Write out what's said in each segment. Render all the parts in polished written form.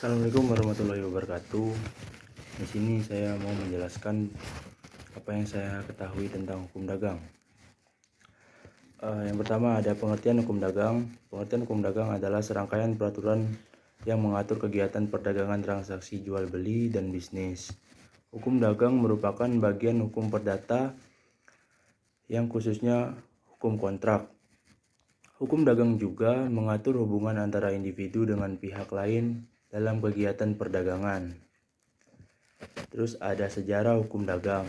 Assalamualaikum warahmatullahi wabarakatuh. Di sini saya mau menjelaskan apa yang saya ketahui tentang hukum dagang. Yang pertama ada pengertian hukum dagang. Pengertian hukum dagang adalah serangkaian peraturan yang mengatur kegiatan perdagangan, transaksi jual beli, dan bisnis. Hukum dagang merupakan bagian hukum perdata yang khususnya hukum kontrak. Hukum dagang juga mengatur hubungan antara individu dengan pihak lain dalam kegiatan perdagangan. Terus ada sejarah hukum dagang.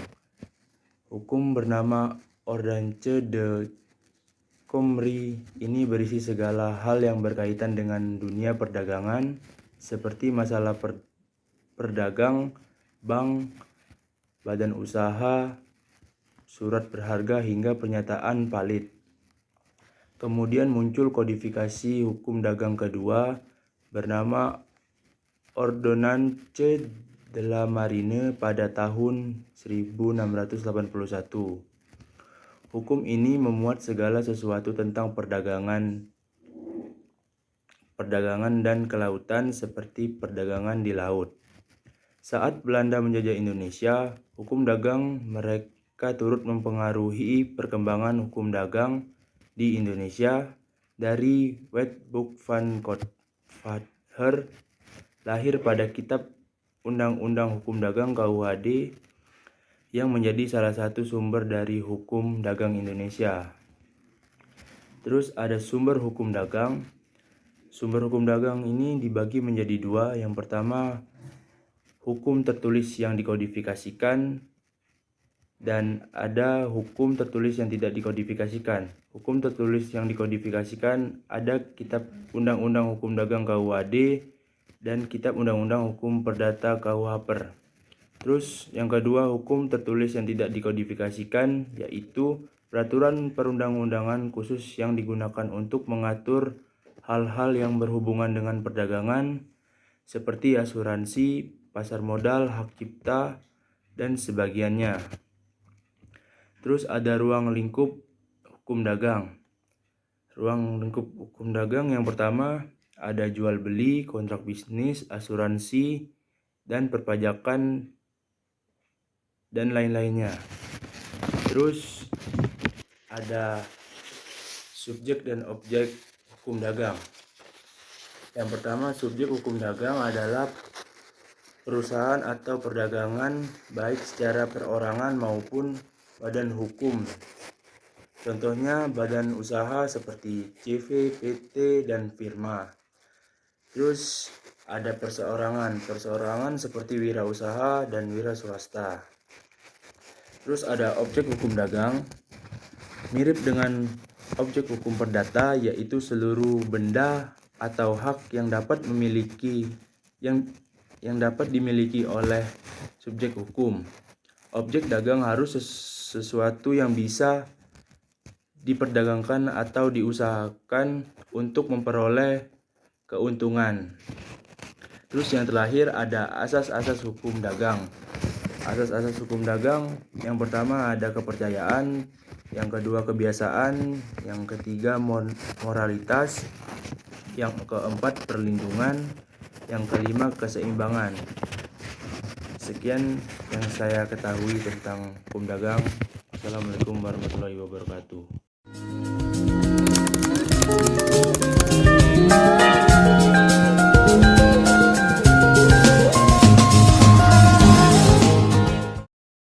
Hukum bernama Ordonnance de Commerce ini berisi segala hal yang berkaitan dengan dunia perdagangan seperti masalah perdagang, bank, badan usaha, surat berharga hingga pernyataan palit. Kemudian muncul kodifikasi hukum dagang kedua bernama Ordonnance de la Marine pada tahun 1681. Hukum ini memuat segala sesuatu tentang perdagangan dan kelautan seperti perdagangan di laut. Saat Belanda menjajah Indonesia, hukum dagang mereka turut mempengaruhi perkembangan hukum dagang di Indonesia. Dari Wetboek van Coevanger lahir pada Kitab Undang-Undang Hukum Dagang KUHD yang menjadi salah satu sumber dari hukum dagang Indonesia. Terus ada sumber hukum dagang. Sumber hukum dagang ini dibagi menjadi dua. Yang pertama, hukum tertulis yang dikodifikasikan, dan ada hukum tertulis yang tidak dikodifikasikan. Hukum tertulis yang dikodifikasikan ada Kitab Undang-Undang Hukum Dagang KUHD dan Kitab Undang-Undang Hukum Perdata KUHP. Terus yang kedua, hukum tertulis yang tidak dikodifikasikan yaitu peraturan perundang-undangan khusus yang digunakan untuk mengatur hal-hal yang berhubungan dengan perdagangan seperti asuransi, pasar modal, hak cipta, dan sebagiannya. Terus ada ruang lingkup hukum dagang. Ruang lingkup hukum dagang yang pertama ada jual beli, kontrak bisnis, asuransi, dan perpajakan, dan lain-lainnya. Terus ada subjek dan objek hukum dagang. Yang pertama, subjek hukum dagang adalah perusahaan atau perdagangan baik secara perorangan maupun badan hukum. Contohnya badan usaha seperti CV, PT, dan firma. Terus ada perseorangan seperti wirausaha dan wira swasta. Terus ada objek hukum dagang, mirip dengan objek hukum perdata, yaitu seluruh benda atau hak yang dapat dimiliki oleh subjek hukum. Objek dagang harus sesuatu yang bisa diperdagangkan atau diusahakan untuk memperoleh keuntungan. Terus yang terakhir ada asas-asas hukum dagang. Asas-asas hukum dagang yang pertama ada kepercayaan, yang kedua kebiasaan, yang ketiga moralitas, yang keempat perlindungan, yang kelima keseimbangan. Sekian yang saya ketahui tentang hukum dagang. Assalamualaikum warahmatullahi wabarakatuh.